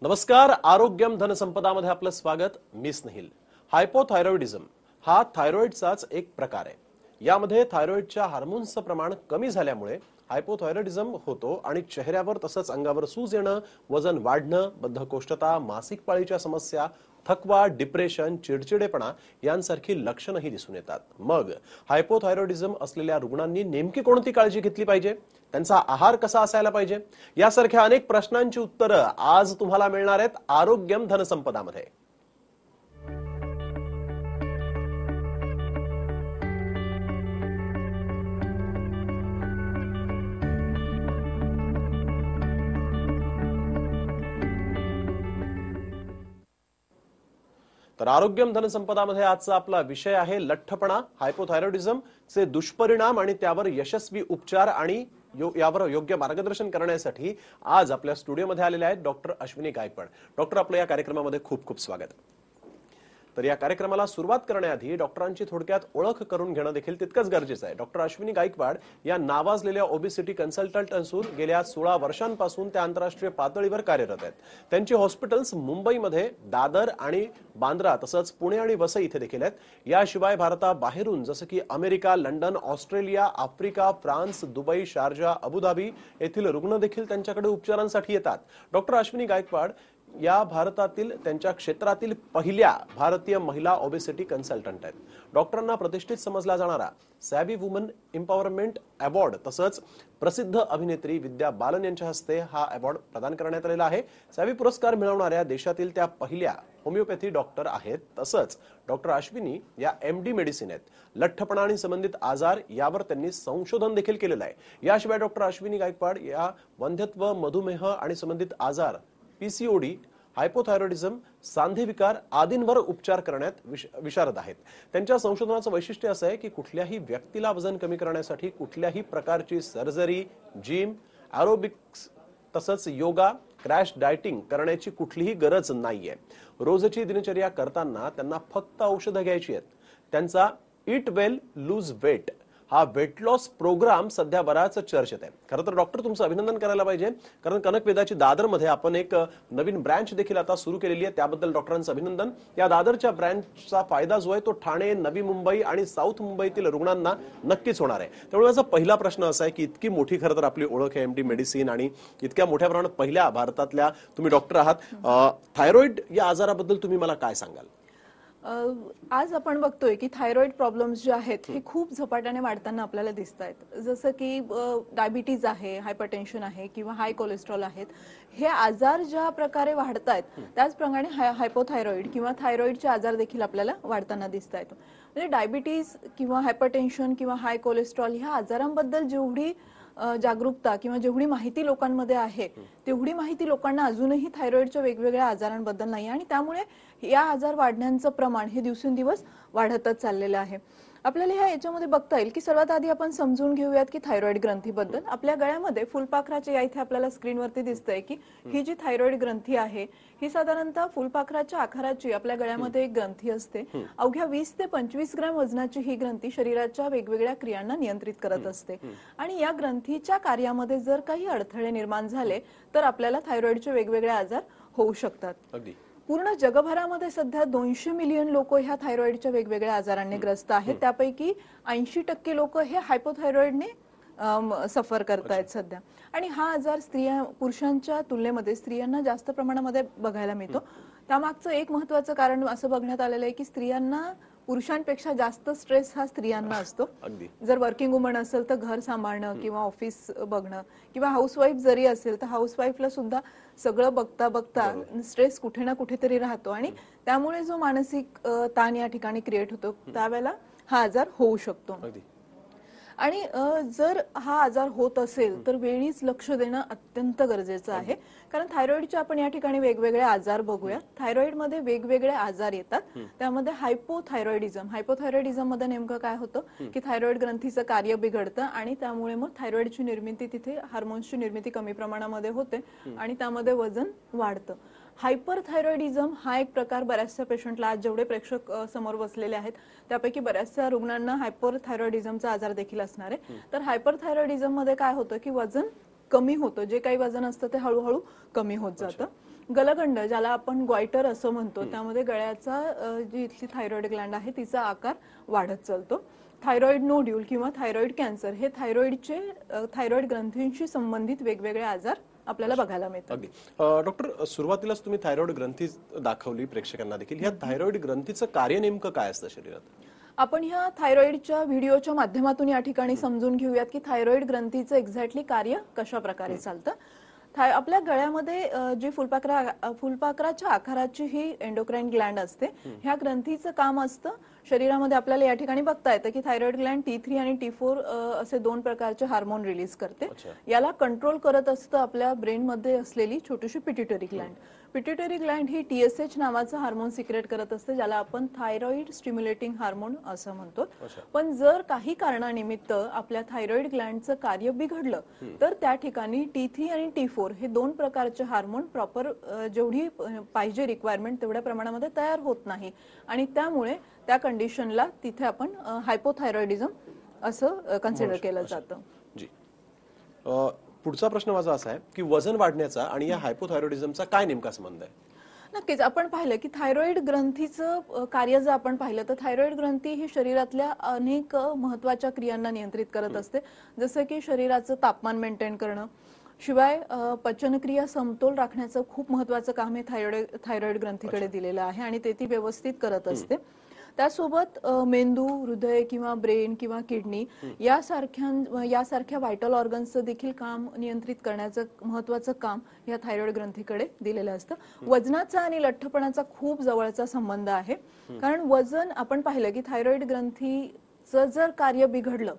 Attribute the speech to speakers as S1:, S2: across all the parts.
S1: नमस्कार. आरोग्यम धनसंपदामध्ये आपलं स्वागत. मी स्नेहिल. हायपोथायरॉइडिझम हा थायरॉइडचाच एक प्रकार आहे. यामध्ये थायरॉइडच्या हार्मोन्सचं प्रमाण कमी झाल्यामुळे हायपोथायरॉइडिझम होतो आणि चेहऱ्यावर तसंच अंगावर सूज येणं, वजन वाढणं, बद्धकोष्ठता, मासिक पाळीच्या समस्या, थकवा, डिप्रेशन, चिडचिडेपणा यांसारखी लक्षणंही दिसून येतात. मग हायपोथायरॉइडिझम असलेल्या रुग्णांनी नेमकी कोणती काळजी घेतली पाहिजे, त्यांचा आहार कसा असायला पाहिजे, यासारख्या अनेक प्रश्नांची उत्तरं आज तुम्हाला मिळणार आहेत आरोग्यम धनसंपदामध्ये. तर आरोग्यम धनसंपदामध्ये आजचा आपला विषय आहे लठ्ठपणा, हायपोथायरॉइडिझम चे दुष्परिणाम आणि त्यावर यशस्वी उपचार. आणि यावर योग्य मार्गदर्शन करण्यासाठी आज आपल्या स्टुडिओमध्ये आलेले आहेत डॉक्टर अश्विनी गायकवाड. डॉक्टर, आपलं या कार्यक्रमामध्ये खूप खूप स्वागत. तर या कार्यक्रमाला सुरुवात करण्याआधी डॉक्टरांची थोडक्यात ओळख करून घेणं देखील तितकंच गरजेचं आहे. डॉक्टर अश्विनी गायकवाड या नावाजलेल्या ओबेसिटी कन्सल्टंट असून गेल्या 16 वर्षांपासून त्या आंतरराष्ट्रीय पातळीवर कार्यरत आहेत. त्यांची हॉस्पिटल्स मुंबईमध्ये, दादर आणि बांद्रा तसंच पुणे आणि वसई इथे देखील आहेत. याशिवाय भारताबाहेरून जसं की America, London, Australia, Africa, France, Dubai, Sharjah, Abu Dhabi येथील रुग्ण देखील त्यांच्याकडे उपचारांसाठी येतात. डॉक्टर अश्विनी गायकवाड या भारतातील त्यांच्या क्षेत्रातील पहिल्या भारतीय महिला ओबेसिटी कन्सल्टंट आहेत. डॉक्टरांना प्रतिष्ठित समजला जाणारा सॅबी वुमन एम्पॉवरमेंट अवॉर्ड तसंच प्रसिद्ध अभिनेत्री विद्या बालन यांच्या हस्ते हा अवॉर्ड प्रदान करण्यात आलेला आहे. सॅबी पुरस्कार मिळवणाऱ्या देशातील त्या पहिल्या होमिओपॅथी डॉक्टर आहेत. तसंच डॉक्टर अश्विनी या MD मेडिसिन आहेत. लठ्ठपणा आणि संबंधित आजार यावर त्यांनी संशोधन देखील केलेलं आहे. याशिवाय डॉक्टर अश्विनी गायकवाड या वंध्यत्व, मधुमेह आणि संबंधित आजार, PCOD, हायपोथायरॉइडिझम, सांधेविकार आदींवर उपचार करण्यात विशारद आहेत. त्यांच्या संशोधनाचं वैशिष्ट्य असं आहे की कुठल्याही व्यक्तीला वजन कमी करण्यासाठी कुठल्याही प्रकारची सर्जरी, जिम, एरोबिक्स तसंच योगा, क्रॅश डायटिंग करण्याची कुठलीही गरज नाहीये. रोजची दिनचर्या करताना त्यांना फक्त औषधं घ्यायची आहेत. त्यांचा ईट वेल लूज वेट हा वेट लॉस प्रोग्राम सध्या बराच चर्चेत आहे. खरं तर डॉक्टर, तुमचं अभिनंदन करायला पाहिजे, कारण कनकवेदाची दादरमध्ये आपण एक नवीन ब्रँच देखील आता सुरू केलेली आहे. त्याबद्दल डॉक्टरांचं अभिनंदन. या दादरच्या ब्रँचचा फायदा जो आहे तो ठाणे, नवी मुंबई आणि साऊथ मुंबईतील रुग्णांना नक्कीच होणार आहे. त्यामुळे माझा पहिला प्रश्न असा आहे की इतकी मोठी खरं तर आपली ओळख आहे MD मेडिसिन आणि इतक्या मोठ्या प्रमाणात पहिल्या भारतातल्या तुम्ही डॉक्टर आहात. थायरॉइड या आजाराबद्दल तुम्ही मला काय सांगाल?
S2: आज आपण बघतोय की थायरॉइड प्रॉब्लेम्स जे आहेत हे खूप झपाट्याने वाढताना आपल्याला दिसत आहेत. जसं की डायबिटीज आहे, हायपरटेन्शन आहे किंवा हाय कोलेस्ट्रॉल आहेत. हे आजार ज्या प्रकारे वाढत आहेत त्याचप्रमाणे हायपोथायरॉइड किंवा थायरॉइडचे आजार देखील आपल्याला वाढताना दिसत आहेत. म्हणजे डायबिटीज किंवा हायपरटेन्शन किंवा हाय कोलेस्ट्रॉल ह्या आजारांबद्दल जेवढी जागरूकता किंवा जेवढी माहिती लोकांमध्ये आहे तेवढी माहिती लोकांना अजूनही थायरॉइडच्या वेगवेगळ्या आजारांबद्दल नाही. आणि त्यामुळे या आजार वाढण्याचं प्रमाण हे दिवसेंदिवस वाढतच चाललेलं आहे. आपल्याला याच्यामध्ये बघता येईल की सर्वात आधी आपण समजून घेऊयात की थायरॉइड ग्रंथीबद्दल. आपल्या गळ्यामध्ये फुलपाखराच्या या इथे आपल्याला स्क्रीनवरती दिसतंय की ही जी थायरॉइड ग्रंथी आहे ही साधारणतः फुलपाखराच्या आकाराची आपल्या गळ्यामध्ये एक ग्रंथी असते. अवघ्या 20 ते 25 ग्रॅम वजनाची ही ग्रंथी शरीराच्या वेगवेगळ्या क्रियांना नियंत्रित करत असते. आणि या ग्रंथीच्या कार्यामध्ये जर काही अडथळे निर्माण झाले तर आपल्याला थायरॉइडचे वेगवेगळे आजार होऊ शकतात. पूर्ण जगभरामध्ये सध्या 200 मिलियन लोक ह्या थायरॉइडच्या वेगवेगळ्या आजारांनी ग्रस्त आहेत. त्यापैकी 80% लोक हे हायपोथायरॉइडने सफर करतायत सध्या. आणि हा आजार पुरुषांच्या तुलनेमध्ये स्त्रियांना जास्त प्रमाणामध्ये बघायला मिळतो. त्यामागचं एक महत्त्वाचं कारण असं बघण्यात आलेलं आहे की स्त्रियांना पुरुषांपेक्षा जास्त स्ट्रेस हा स्त्रियांना असतो. जर वर्किंग वुमन असेल तर घर सांभाळणं किंवा ऑफिस बघणं किंवा हाऊसवाईफ जरी असेल तर हाऊसवाईफला सुद्धा सगळं बघता बघता स्ट्रेस कुठे ना कुठेतरी राहतो आणि त्यामुळे जो मानसिक ताण या ठिकाणी क्रिएट होतो त्यावेळेला हा आजार होऊ शकतो. आणि जर हा आजार होत असेल तर वेळीच लक्ष देणं अत्यंत गरजेचं आहे. कारण थायरॉइडचे आपण या ठिकाणी वेगवेगळे आजार बघूया. थायरॉइडमध्ये वेगवेगळे आजार येतात. त्यामध्ये हायपोथायरॉइडिझम मध्ये नेमकं काय होतं की थायरॉइड ग्रंथीचं कार्य बिघडतं आणि त्यामुळे मग थायरॉइडची निर्मिती, तिथे हार्मोन्सची निर्मिती कमी प्रमाणामध्ये होते आणि त्यामध्ये वजन वाढतं. हायपरथायरॉइडिझम हा एक प्रकार बऱ्याचशा पेशंटला, आज जेवढे प्रेक्षक समोर बसलेले आहेत त्यापैकी बऱ्याचशा रुग्णांना हायपरथायरॉइडिझमचा आजार देखील असणार आहे. तर हायपरथायरॉइडिझम मध्ये काय होतं की वजन कमी होतं, जे काही वजन असतं ते हळूहळू कमी होत जातं. गलगंड, ज्याला आपण ग्वायटर असं म्हणतो, त्यामध्ये गळ्याचा जी इथली थायरॉइड ग्लँड आहे तिचा आकार वाढत चालतो. थायरॉइड नोड्यूल किंवा थायरॉइड कॅन्सर हे थायरॉइड ग्रंथींशी संबंधित वेगवेगळे आजार आपल्याला बघायला मिळतात.
S1: अगदी. डॉक्टर, सुरुवातीलाच तुम्ही थायरॉइड ग्रंथी दाखवली प्रेक्षकांना देखील. ह्या थायरॉइड ग्रंथीचं कार्य नेमकं काय असतं शरीरात?
S2: आपण ह्या थायरॉइडच्या व्हिडिओच्या माध्यमातून या ठिकाणी समजून घेऊयात की थायरॉइड ग्रंथीचं एक्झॅक्टली कार्य कशा प्रकारे चालतं. आपल्या गळ्यामध्ये जी फुलपाखराच्या आकाराची ही एंडोक्राइन ग्लँड असते, ह्या ग्रंथीचं काम असतं शरीरामध्ये आपल्याला या ठिकाणी बघता येतं की थायरॉइड ग्लँड T3 आणि T4 असे 2 प्रकारचे हार्मोन रिलीज करते. याला कंट्रोल करत असतं आपल्या ब्रेनमध्ये असलेली छोटीशी पिट्युटरी ग्लँड. पिट्युटरी ग्लँड ही TSH नावाचं हार्मोन सिक्रेट करत असते, ज्याला आपण थायरॉइड स्टिम्युलेटिंग हार्मोन असं म्हणतो. पण जर काही कारणानिमित्त आपल्या थायरॉइड ग्लँडचं कार्य बिघडलं तर त्या ठिकाणी T3 आणि T4 हे 2 प्रकारचे हार्मोन प्रॉपर जेवढी पाहिजे रिक्वायरमेंट तेवढ्या प्रमाणामध्ये तयार होत नाही आणि त्यामुळे त्या कंडिशनला तिथे आपण हायपोथायरॉइडिझम असं कन्सिडर केलं जातं.
S1: जी. पुढचा प्रश्न माझा असा आहे की वजन वाढण्याचा आणि या हायपोथायरॉइडिझमचा काय नेमका संबंध आहे?
S2: नक्कीच. आपण पाहिलं की थायरॉइड ग्रंथीचं कार्य जर आपण पाहिलं तर थायरॉइड ग्रंथी ही शरीरातल्या अनेक महत्वाच्या क्रियांना नियंत्रित करत असते, जसं की शरीराचं तापमान मेंटेन करणं. शिवाय पचनक्रिया समतोल राखण्याचं खूप महत्वाचं काम हे थायरॉइड ग्रंथीकडे दिलेलं आहे आणि ते ती व्यवस्थित करत असते. त्यासोबत मेंदू, हृदय किंवा ब्रेन किंवा किडनी यासारख्या व्हायटल ऑर्गन्सचं देखील काम नियंत्रित करण्याचं महत्वाचं काम या थायरॉइड ग्रंथीकडे दिलेलं असतं. वजनाचा आणि लठ्ठपणाचा खूप जवळचा संबंध आहे. कारण वजन, आपण पाहिलं की थायरॉइड ग्रंथीचं जर कार्य बिघडलं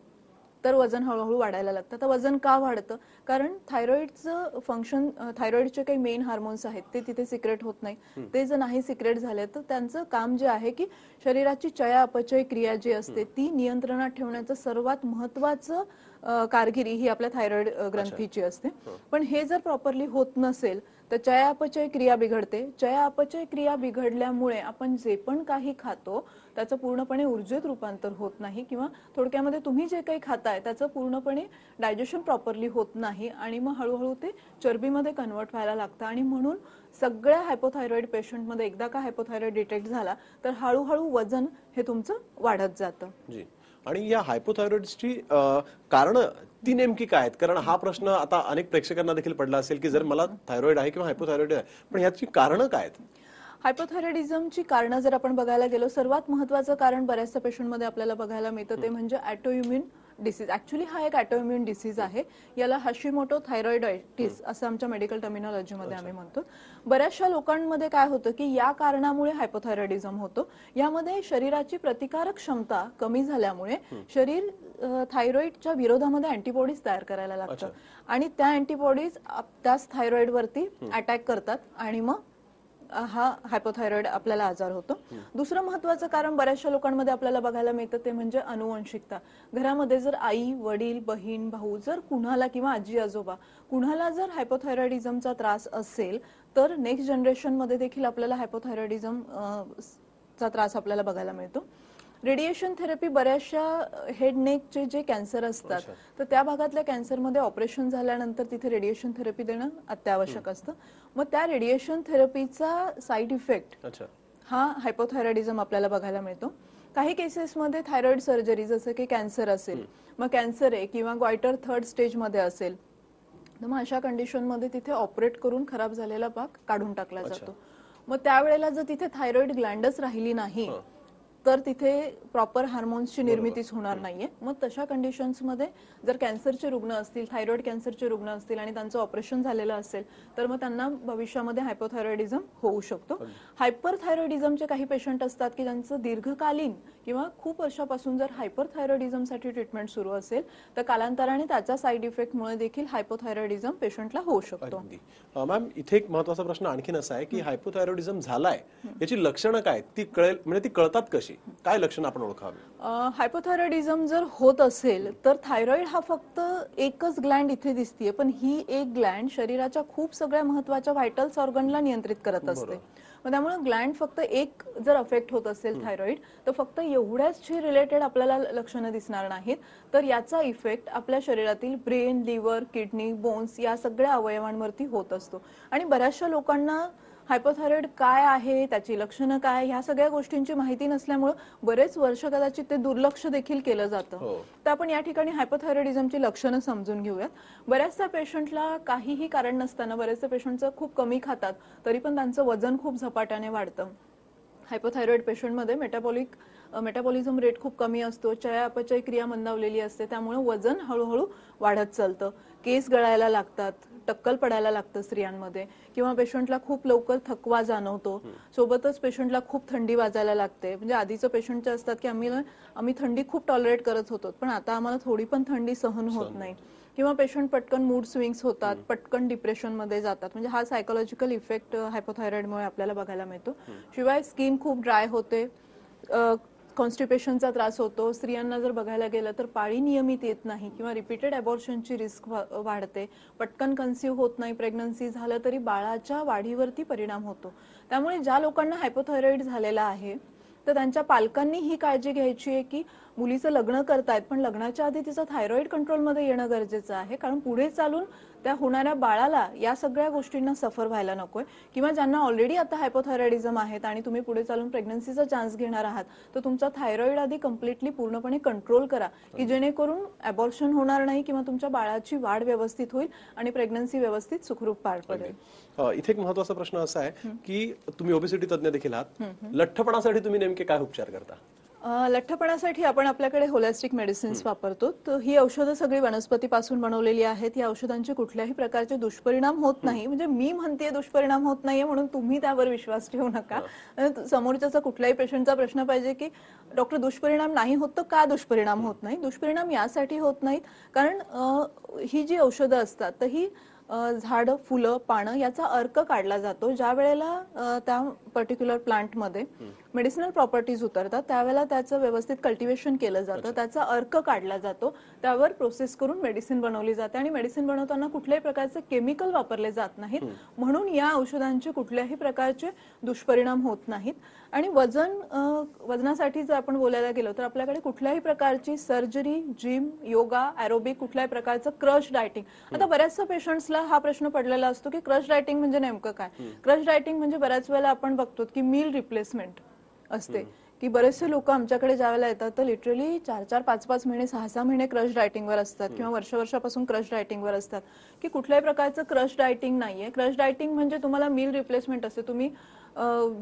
S2: तर वजन हळूहळू वाढायला लागतं. तर वजन का वाढतं? कारण थायरॉइडचं फंक्शन, थायरॉइडचे काही मेन हार्मोन्स आहेत ते तिथे सिक्रेट होत नाही. ते जर नाही सिक्रेट झाले तर त्यांचं काम जे आहे की शरीराची चया अपचय क्रिया जी असते ती नियंत्रणात ठेवण्याचं सर्वात महत्वाचं कारगिरी ही आपल्या थायरॉइड ग्रंथीची असते. पण हे जर प्रॉपरली होत नसेल तर चयापचय क्रिया बिघडते. चयापचय क्रिया बिघडल्यामुळे आपण जे पण काही खातो त्याचं पूर्णपणे ऊर्जेत रूपांतर होत नाही, किंवा थोडक्यामध्ये तुम्ही जे काही खाताय त्याचं पूर्णपणे डायजेशन प्रॉपरली होत नाही आणि मग हळूहळू ते चरबीमध्ये कन्वर्ट व्हायला लागतं. आणि म्हणून सगळ्या हायपोथायरॉइड पेशंटमध्ये एकदा का हायपोथायरॉइड डिटेक्ट झाला तर हळूहळू वजन हे तुमचं वाढत जातं.
S1: जी. आणि या हायपोथायरॉइडची कारण ती नेमकी काय आहेत? कारण हा प्रश्न आता अनेक प्रेक्षकांना देखील पडला असेल की जर मला थायरॉइड आहे किंवा हायपोथायरॉइड आहे, पण याची कारण काय आहेत?
S2: हायपोथायरॉइडिझमची कारणं जर आपण बघायला गेलो, सर्वात महत्वाचं कारण बऱ्याचशा पेशंटमध्ये आपल्याला बघायला मिळतं ते म्हणजे ऑटोइम्युन डिसीज. ऍक्च्युअली हा एक ऑटोइम्युन डिसीज आहे. याला हाशिमोटो थायरॉइडायटिस असं आमच्या मेडिकल टर्मिनॉलॉजीमध्ये आम्ही म्हणतो. बऱ्याचशा लोकांमध्ये काय होतं की या कारणामुळे हायपोथायरॉइडिझम होतो. यामध्ये शरीराची प्रतिकारक क्षमता कमी झाल्यामुळे शरीर थायरॉइडच्या विरोधामध्ये अँटीबॉडीज तयार करायला लागतं आणि त्या अँटीबॉडीज त्याच थायरॉइडवरती अटॅक करतात आणि मग हा हायपोथायरॉइड आपल्याला आजार होतो. दुसरं महत्वाचं कारण बऱ्याचशा लोकांमध्ये आपल्याला बघायला मिळतं ते म्हणजे अनुवंशिकता. घरामध्ये जर आई, वडील, बहीण, भाऊ, जर कुणाला किंवा आजी आजोबा कुणाला जर हायपोथायरॉइडिझमचा त्रास असेल तर नेक्स्ट जनरेशन मध्ये देखील आपल्याला हायपोथायरॉइडिझम चा त्रास आपल्याला बघायला मिळतो. रेडिएशन थेरपी, बऱ्याचशा हेड नेकचे जे कॅन्सर असतात तर त्या भागातल्या कॅन्सरमध्ये ऑपरेशन झाल्यानंतर तिथे रेडिएशन थेरपी देणं अत्यावश्यक असतं. मग त्या रेडिएशन थेरपीचा साईड इफेक्ट हा हायपोथायरॉइडिझम आपल्याला बघायला मिळतो. काही केसेसमध्ये थायरॉइड सर्जरी, जसं की कॅन्सर असेल, मग कॅन्सर आहे किंवा ग्वायटर 3rd स्टेजमध्ये असेल तर मग अशा कंडिशनमध्ये तिथे ऑपरेट करून खराब झालेला भाग काढून टाकला जातो. मग त्यावेळेला जर तिथे थायरॉइड ग्लँडच राहिली नाही तर तिथे प्रॉपर हार्मोन्सची निर्मितीच होणार नाहीये. मग तशा कंडिशन्समध्ये जर कॅन्सरचे रुग्ण असतील, थायरॉइड कॅन्सरचे रुग्ण असतील आणि त्यांचं ऑपरेशन झालेलं असेल तर मग त्यांना भविष्यामध्ये हायपोथायरॉइडिझम होऊ शकतो. हायपरथायरॉइडिझमचे काही पेशंट असतात की ज्यांचं दीर्घकालीन किंवा खूप वर्षापासून जर हायपरथायरॉइडिझमसाठी ट्रीटमेंट सुरू असेल तर कालांतराने त्याच्या साईड इफेक्टमुळे देखील हायपोथायरॉइडिझम पेशंटला होऊ शकतो.
S1: मॅम, इथे एक महत्त्वाचा प्रश्न आणखीन असा आहे की हायपोथायरॉइडिझम झालाय याची लक्षणं काय, ती कळेल म्हणजे ती कळतात कशी, काय लक्षणं आपण ओळखावी?
S2: हायपोथायरॉइडिझम जर होत असेल तर थायरॉइड हा फक्त एकच ग्लँड इथे दिसतीये, पण ही एक ग्लँड शरीराच्या खूप सगळ्या महत्वाच्या व्हायटल्स ऑर्गनला नियंत्रित करत असते. मग त्यामुळे ग्लँड फक्त एक जर अफेक्ट होत असेल थायरॉइड तर फक्त एवढ्याची रिलेटेड आपल्याला लक्षणं दिसणार नाहीत, तर याचा इफेक्ट आपल्या शरीरातील ब्रेन, लिव्हर, किडनी, बोन्स या सगळ्या अवयवांवरती होत असतो. आणि बऱ्याचशा लोकांना हायपोथायरॉइड काय आहे, त्याची लक्षणं काय, ह्या सगळ्या गोष्टींची माहिती नसल्यामुळे बरेच वर्ष कदाचित ते दुर्लक्ष देखील केलं जातं. तर आपण या ठिकाणी हायपोथायरॉइडिझमची लक्षणं समजून घेऊयात. बऱ्याचशा पेशंटला काहीही कारण नसताना, बऱ्याचशा पेशंटचं खूप कमी खातात तरी पण त्यांचं वजन खूप झपाट्याने वाढतं. हायपोथायरॉइड पेशंटमध्ये मेटाबॉलिझम रेट खूप कमी असतो, चयापचय क्रिया मंदावलेली असते, त्यामुळे वजन हळूहळू वाढत चालतं. केस गळायला लागतात, टक्कल पडायला लागतं स्त्रियांमध्ये, किंवा पेशंटला खूप लवकर थकवा जाणवतो. सोबतच पेशंटला खूप थंडी वाजायला लागते. म्हणजे आधीचं पेशंटचे असतात की आम्ही थंडी खूप टॉलरेट करत होतो, पण आता आम्हाला थोडी पण थंडी सहन होत नाही. किंवा पेशंट पटकन मूड स्विंग्स होतात, पटकन डिप्रेशन मध्ये जातात. म्हणजे हा सायकोलॉजिकल इफेक्ट हायपोथायरॉइडमुळे आपल्याला बघायला मिळतो. शिवाय स्किन खूप ड्राय होते, कॉन्स्टिपेशनचा त्रास होतो. स्त्रियांना जर बघायला गेलं तर पाळी नियमित येत नाही किंवा रिपीटेड अबॉर्शनची रिस्क वाढते. पटकन कन्सीव्ह होत नाही, प्रेग्नन्सी झालं तरी बाळाच्या वाढीवरती परिणाम होतो. त्यामुळे ज्या लोकांना हायपोथायरॉइड झालेला आहे तर त्यांच्या पालकांनी ही काळजी घ्यायची आहे की मुलीचं लग्न करतायत पण लग्नाच्या आधी तिचं थायरॉइड कंट्रोलमध्ये येणं गरजेचं आहे, कारण पुढे चालून त्या होणाऱ्या बाळाला या सगळ्या गोष्टींना सफर व्हायला नकोय. किंवा ज्यांना ऑलरेडी आता हायपोथायरॉइडिझम आहेत आणि तुम्ही पुढे चालून प्रेग्नन्सीचा चान्स घेणार आहात तर तुमचा थायरॉइड आधी कम्प्लिटली पूर्णपणे कंट्रोल करा, की जेणेकरून अबॉर्शन होणार नाही किंवा तुमच्या बाळाची वाढ व्यवस्थित होईल आणि प्रेग्नन्सी व्यवस्थित सुखरूप पार पडेल.
S1: इथे एक महत्त्वाचा प्रश्न असा आहे की तुम्ही ओबेसिटी तज्ञ देखील आहात, लठ्ठपणासाठी तुम्ही नेमके काय उपचार करता?
S2: लठ्ठपणासाठी आपण आपल्याकडे होलिस्टिक मेडिसिन्स वापरतो. तर ही औषधं सगळी वनस्पतीपासून बनवलेली आहेत. या औषधांचे कुठल्याही प्रकारचे दुष्परिणाम होत नाही. म्हणजे मी म्हणते दुष्परिणाम होत नाहीये म्हणून तुम्ही त्यावर विश्वास ठेवू नका. समोरच्याचा कुठल्याही पेशंटचा प्रश्न पाहिजे की डॉक्टर दुष्परिणाम नाही होत तर का दुष्परिणाम होत नाही? दुष्परिणाम यासाठी होत नाहीत कारण ही जी औषधं असतात तर ही झाड, फुलं, पानं याचा अर्क काढला जातो. ज्या वेळेला त्या पर्टिक्युलर प्लांटमध्ये मेडिसिनल प्रॉपर्टीज उतरतात त्यावेळेला त्याचं व्यवस्थित कल्टिवेशन केलं जातं, त्याचा अर्क काढला जातो, त्यावर प्रोसेस करून मेडिसिन बनवली जाते. आणि मेडिसिन बनवताना कुठल्याही प्रकारचे केमिकल वापरले जात नाहीत, म्हणून या औषधांचे कुठल्याही प्रकारचे दुष्परिणाम होत नाहीत. आणि वजनासाठी जर आपण बोलायला गेलो तर आपल्याकडे कुठल्याही प्रकारची सर्जरी, जिम, योगा, एरोबिक, कुठल्याही प्रकारचं क्रश डायटिंग. आता बऱ्याचशा पेशंट्सला हा प्रश्न पडलेला असतो की क्रश डायटिंग म्हणजे नेमकं काय? क्रश डायटिंग म्हणजे बऱ्याच वेळेला आपण बघतो की मील रिप्लेसमेंट असते, की बरेचसे लोक आमच्याकडे ज्यावेळेला येतात तर लिटरली 4-4, 5-5 महिने, 6-6 महिने क्रश डायटिंगवर असतात किंवा वर्षापासून क्रश डायटिंगवर असतात, की कुठल्याही प्रकारचं क्रश डायटिंग नाहीये. क्रश डायटिंग म्हणजे तुम्हाला मील रिप्लेसमेंट असते. तुम्ही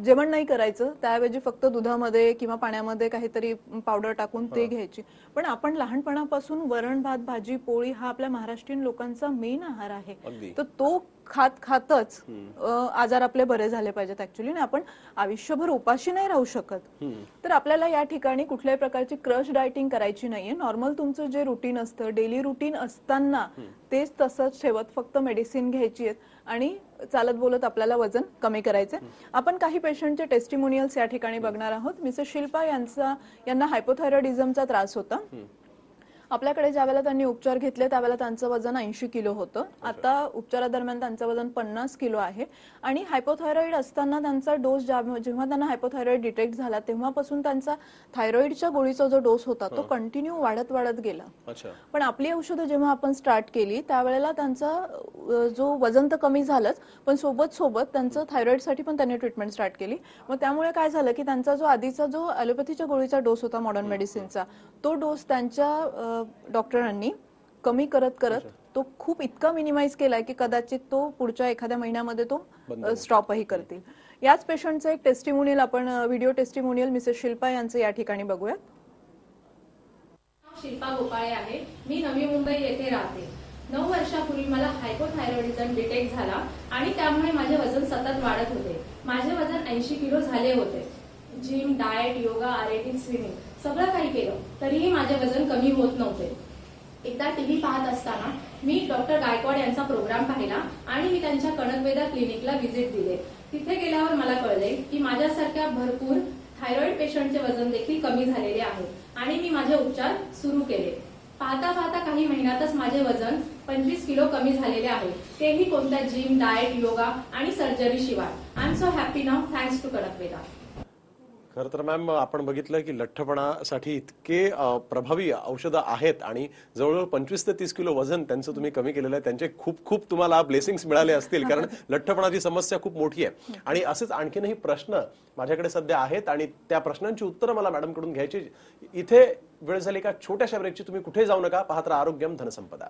S2: जेवण नाही करायचं, त्याऐवजी फक्त दुधामध्ये किंवा पाण्यामध्ये काहीतरी पावडर टाकून ते घ्यायची. पण आपण लहानपणापासून वरण, भात, भाजी, पोळी हा आपल्या महाराष्ट्रीयन लोकांचा मेन आहार आहे. तर तो खातच आजार आपले बरे झाले पाहिजेत ऍक्च्युली. आपण आयुष्यभर उपाशी नाही राहू शकत. तर आपल्याला या ठिकाणी कुठल्याही प्रकारची क्रश डायटिंग करायची नाहीये. नॉर्मल तुमचं जे रुटीन असतं, डेली रुटीन असताना तेच तसंच ठेवत फक्त मेडिसिन घ्यायची आहेत आणि चालत बोलत आपल्याला वजन कमी करायचंय. आपण काही पेशंटचे टेस्टिमोनियल्स या ठिकाणी बघणार आहोत. मिसेस शिल्पा यांना हायपोथायरॉइडिझमचा त्रास होता. आपल्याकडे ज्यावेळेला त्यांनी उपचार घेतले त्यावेळेला त्यांचं वजन 80 किलो होतं. आता उपचारादरम्यान त्यांचं वजन 50 किलो आहे. आणि हायपोथायरॉइड असताना त्यांचा डोस जेव्हा त्यांना हायपोथायरॉइड डिटेक्ट झाला तेव्हापासून त्यांचा थायरॉइडच्या गोळीचा जो डोस होता तो कंटिन्यू वाढत गेला. पण आपली औषधं जेव्हा आपण स्टार्ट केली त्यावेळेला त्यांचा जो वजन तर कमी झालंच, पण सोबत त्यांचं थायरॉइडसाठी पण त्यांनी ट्रीटमेंट स्टार्ट केली. मग त्यामुळे काय झालं की त्यांचा जो आधीचा जो ॲलोपॅथीच्या गोळीचा डोस होता मॉडर्न मेडिसिनचा, तो डोस त्यांच्या डॉक्टरांनी कमी करत तो खूप इतका मिनिमाइज केलाय की कदाचित तो पुढच्या एखाद्या महिन्यामध्ये तो स्टॉपही करतील. याच पेशंटचं एक टेस्टिमोनियल आपण व्हिडिओ टेस्टिमोनियल मिसेस शिल्पा यांचं या ठिकाणी बघूयात.
S3: शिल्पा गोपाळे आहे. मी नवी मुंबई येथे राहते. 9 वर्षापूर्वी मला हायपोथायरॉइडिझम डिटेक्ट झाला आणि त्यामुळे माझे वजन सतत वाढत होते. माझे वजन 80 किलो झाले होते. जिम, डाएट, योगा, आरेटिक, स्विमिंग सगळं काही केलं तरीही माझे वजन कमी होत नव्हते. एकदा टीव्ही पाहत असताना मी डॉक्टर गायकवाड यांचा प्रोग्राम पाहिला आणि मी त्यांच्या कणकवेदा क्लिनिकला व्हिजिट दिले. तिथे गेल्यावर मला कळले की माझ्यासारख्या भरपूर थायरॉइड पेशंटचे वजन देखील कमी झालेले आहे आणि मी माझे उपचार सुरू केले. पाहता पाहता काही महिन्यातच माझे वजन 25 किलो कमी झालेले आहे. तेही कोणत्या जिम, डाएट, योगा आणि सर्जरी शिवाय. I am so happy now thanks to Kanakveda.
S1: खरं तर मॅम आपण बघितलं की लठ्ठपणासाठी इतके प्रभावी औषधं आहेत आणि जवळजवळ 25 ते 30 किलो वजन त्यांचं तुम्ही कमी केलेलं आहे. त्यांचे खूप खूप तुम्हाला ब्लेसिंग्स मिळाले असतील, कारण लठ्ठपणाची समस्या खूप मोठी आहे. आणि असेच आणखीनही प्रश्न माझ्याकडे सध्या आहेत आणि त्या प्रश्नांची उत्तरं मला मॅडमकडून घ्यायची. इथे वेळ झाली का छोट्याशा ब्रेकची. तुम्ही कुठे जाऊ नका, पाहत राहा आरोग्यम धनसंपदा.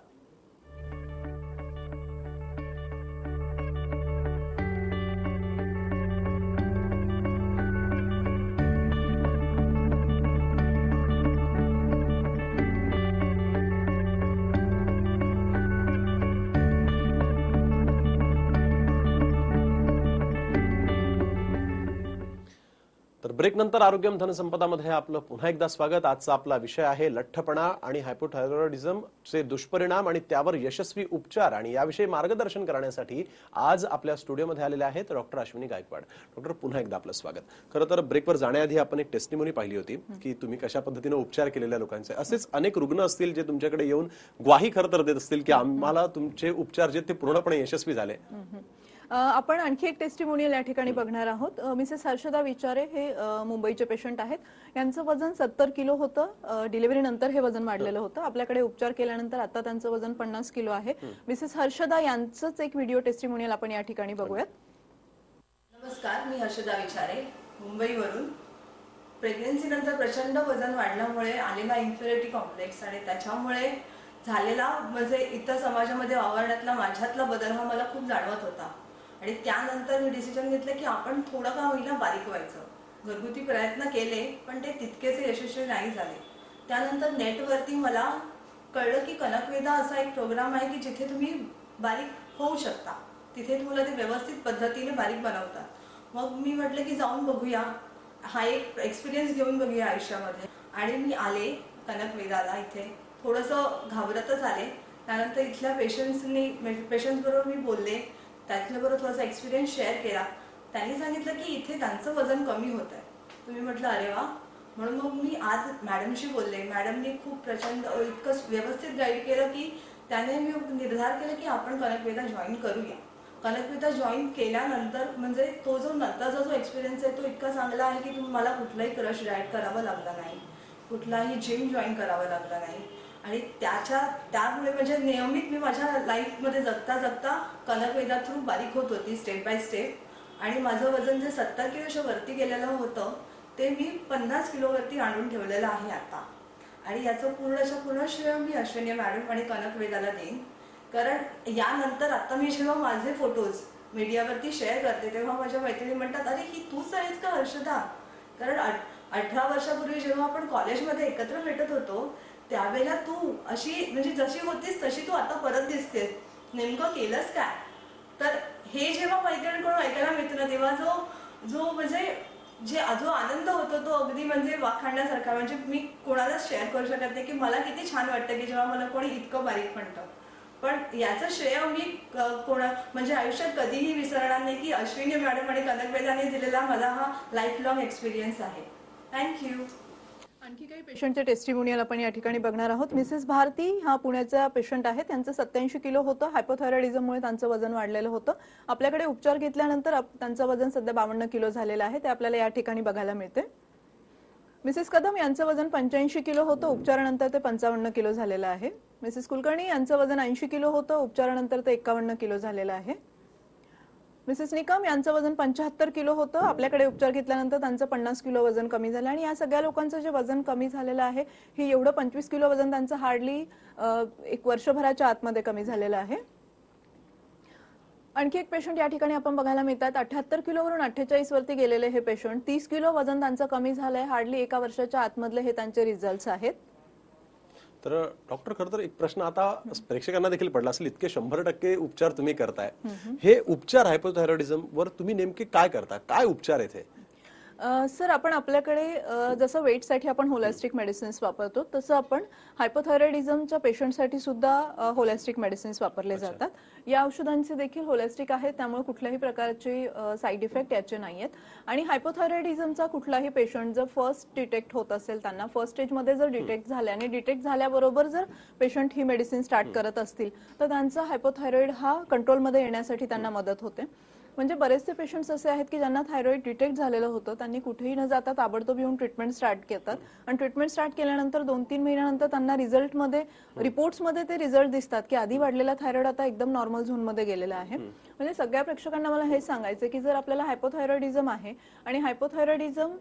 S1: तर ब्रेक नंतर आरोग्यम धनसंपदामध्ये आपलं पुन्हा एकदा स्वागत. आजचा आपला विषय आहे लठ्ठपणा आणि हायपोथायरॉइडिझमचे दुष्परिणाम आणि त्यावर यशस्वी उपचार. आणि याविषयी मार्गदर्शन करण्यासाठी आज आपल्या स्टुडिओमध्ये आलेले आहेत डॉक्टर अश्विनी गायकवाड. डॉक्टर, पुन्हा एकदा आपलं स्वागत. खरं तर ब्रेकवर जाण्याआधी आपण एक टेस्टिमोनी पाहिली होती की तुम्ही कशा पद्धतीने उपचार केलेल्या लोकांचे. असेच अनेक रुग्ण असतील जे तुमच्याकडे येऊन ग्वाही खरं तर देत असतील की आम्हाला तुमचे उपचार जे ते पूर्णपणे यशस्वी झाले.
S2: आपण आणखी एक टेस्टिमोनियल या ठिकाणी बघणार आहोत. मिसेस हर्षदा विचारे हे मुंबईचे पेशंट आहेत. यांचं वजन 70 किलो होतं. डिलिव्हरी नंतर हे वजन वाढलेलं होतं. आपल्याकडे उपचार केल्यानंतर आता त्यांचं वजन 50 किलो आहे. मिसेस हर्षदा यांचंच एक व्हिडिओ टेस्टिमोनियल आपण या ठिकाणी बघूयात.
S4: नमस्कार, मी हर्षदा विचारे मुंबईवरून. प्रेग्नन्सी नंतर प्रचंड वजन वाढल्यामुळे आलेला इन्फिरिटी कॉम्प्लेक्स आणि त्याच्यामुळे झालेला म्हणजे इतर समाजामध्ये वावरण्यातला माझ्यातला बदल हा मला खूप जाणवत होता. आणि त्यानंतर मी डिसिजन घेतलं की आपण थोडं का होईना बारीक व्हायचं. घरगुती प्रयत्न केले पण ते तितकेसे यशस्वी नाही झाले. त्यानंतर नेटवरती मला कळलं की कणकवेदा असा एक प्रोग्राम आहे की जिथे तुम्ही बारीक होऊ शकता. तिथे तुम्हाला ते व्यवस्थित पद्धतीने बारीक बनवतात. मग मी म्हटलं की जाऊन बघूया, हा एक एक्सपिरियन्स घेऊन बघूया आयुष्यामध्ये. आणि मी आले कणकवेदाला. इथे थोडंसं घाबरतच आले. त्यानंतर इथल्या पेशंट्स बरोबर मी बोलले, त्याच्याबरोबर थोडासा एक्सपिरियन्स शेअर केला. त्यांनी सांगितलं की इथे त्यांचं वजन कमी होत आहे. तुम्ही म्हटलं अरे वा. म्हणून मग मी आज मॅडमशी बोलले. मॅडमनी खूप प्रचंड इतकं व्यवस्थित गाईड केलं की त्याने मी निर्धार केला की आपण कणकवेदा जॉईन करूया. कणकवेदा जॉईन केल्यानंतर म्हणजे तो जो नंतरचा जो एक्सपिरियन्स आहे तो इतका चांगला आहे की तुम्हाला कुठलाही क्रश डाएट करावं लागलं नाही, कुठलाही जिम जॉईन करावं लागलं नाही. आणि त्यामुळे म्हणजे नियमित मी माझ्या लाईफमध्ये जगता जगता कणकवेदा थ्रू बारीक होत होती स्टेप बाय स्टेप. आणि माझं वजन जे 70 किलोच्या वरती गेलेलं होतं ते मी 50 किलोवरती आणून ठेवलेलं आहे आता. आणि याचं पूर्ण श्रेय मी अश्विनी मॅडम आणि कणकवेदाला देईन. कारण यानंतर आता मी जेव्हा माझे फोटोज मीडियावरती शेअर करते तेव्हा माझ्या मैत्रिणी म्हणतात अरे ही तूच आहेस का हर्षदा. कारण 18 वर्षापूर्वी जेव्हा आपण कॉलेजमध्ये एकत्र भेटत होतो त्यावेळेला तू अशी म्हणजे जशी होतीस तशी तू आता परत दिसतेस. नेमकं केलंस काय. तर हे जेव्हा मैत्रिणीकडून ऐकायला मिळतं ना तेव्हा जो म्हणजे जो आनंद होतो तो अगदी म्हणजे वाखाणण्यासारखा. म्हणजे मी कोणालाच शेअर करू शकत नाही की मला किती छान वाटतं की जेव्हा मला कोणी इतकं बारीक म्हणतं. पण याचं श्रेय मी म्हणजे आयुष्यात कधीही विसरणार नाही की अश्विनी मॅडम आणि कणकवेदाने दिलेला मला हा लाईफ लॉंग एक्सपिरियन्स आहे. थँक्यू.
S2: आणखी काही पेशंटचे टेस्टिमोनियल आपण या ठिकाणी बघणार आहोत. मिसेस भारती हा पुण्याचा पेशंट आहे. त्यांचं 87 किलो होतं. हायपोथायरॉइडिझममुळे त्यांचं वजन वाढलेलं होतं. आपल्याकडे उपचार घेतल्यानंतर त्यांचं वजन सध्या 52 किलो झालेलं आहे. ते आपल्याला या ठिकाणी बघायला मिळते. मिसेस कदम यांचं वजन 85 किलो होतं. उपचारानंतर ते 55 किलो झालेलं आहे. मिसेस कुलकर्णी यांचं वजन 80 किलो होतं. उपचारानंतर ते 51 किलो झालेलं आहे. मिसेस निकम यांचं वजन 75 किलो होतं. आपल्याकडे उपचार घेतल्यानंतर त्यांचं 50 किलो वजन कमी झालं आणि या सगळ्या लोकांचं जे वजन कमी झालेलं आहे हे एवढं 25 किलो वजन त्यांचं हार्डली एक वर्षभराच्या आतमध्ये कमी झालेलं आहे. आणखी एक पेशंट या ठिकाणी आपण बघायला मिळतात. 78 किलोवरून 48 वरती गेलेले हे पेशंट. 30 किलो वजन त्यांचं कमी झालंय. हार्डली एका वर्षाच्या आतमधले हे त्यांचे रिझल्ट्स आहेत.
S1: तर डॉक्टर, खरं तर एक प्रश्न आता प्रेक्षकांना देखील पडला असेल, इतके 100% उपचार तुम्ही करताय, हे उपचार हायपोथायरॉइडिझम वर तुम्ही नेमके काय करता, काय उपचार आहेत हे?
S2: सर, आपण आपल्याकडे जसं वेटसाठी आपण होलिस्टिक मेडिसिन्स वापरतो तसं आपण हायपोथायरॉइडिझमच्या पेशंटसाठी सुद्धा होलिस्टिक मेडिसिन्स वापरले जातात. या औषधांचे देखील होलिस्टिक आहेत, त्यामुळे कुठल्याही प्रकारचे साईड इफेक्ट याचे नाहीयेत. आणि हायपोथायरॉइडिझमचा कुठलाही पेशंट जर फर्स्ट डिटेक्ट होत असेल, त्यांना फर्स्ट स्टेजमध्ये जर डिटेक्ट झाले आणि डिटेक्ट झाल्याबरोबर जर पेशंट ही मेडिसिन स्टार्ट करत असतील तर त्यांचा हायपोथायरॉइड हा कंट्रोलमध्ये येण्यासाठी त्यांना मदत होते. म्हणजे बरेचसे पेशंट्स असे आहेत की ज्यांना थायरॉइड डिटेक्ट झालेलं होतं, त्यांनी कुठेही न जाता ताबडतोब येऊन ट्रीटमेंट स्टार्ट करतात आणि ट्रीटमेंट स्टार्ट केल्यानंतर 2-3 महिन्यानंतर त्यांना रिझल्टमध्ये रिपोर्ट्समध्ये ते रिझल्ट दिसतात की आधी वाढलेला थायरॉइड आता एकदम नॉर्मल झोनमध्ये गेलेला आहे. म्हणजे सगळ्या प्रेक्षकांना मला हेच सांगायचं की जर आपल्याला हायपोथायरॉइडिझम आहे आणि हायपोथायरॉइडिझम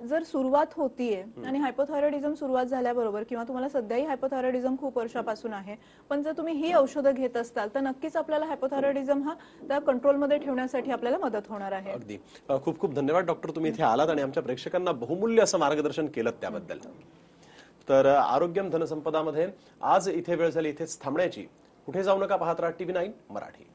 S2: जर सुरुवात होतीये आणि हायपोथायरॉइडिझम सुरुवात झाल्याबरोबर किंवा तुम्हाला सध्याही हायपोथायरॉइडिझम खूप वर्षापासून आहे, पण जर तुम्ही ही औषधं घेत असताल तर नक्कीच आपल्याला हायपोथायरॉइडिझम हा त्या कंट्रोलमध्ये ठेवण्यासाठी आपल्याला मदत होणार आहे.
S1: अगदी खूप खूप धन्यवाद डॉक्टर, तुम्ही इथे आलात आणि आमच्या प्रेक्षकांना बहुमूल्य असं मार्गदर्शन केलं त्याबद्दल. तर आरोग्यम धनसंपदामध्ये आज इथे वेळ झाली इथेच थांबण्याची. कुठे जाऊ नका, पाहत राहा TV9 मराठी.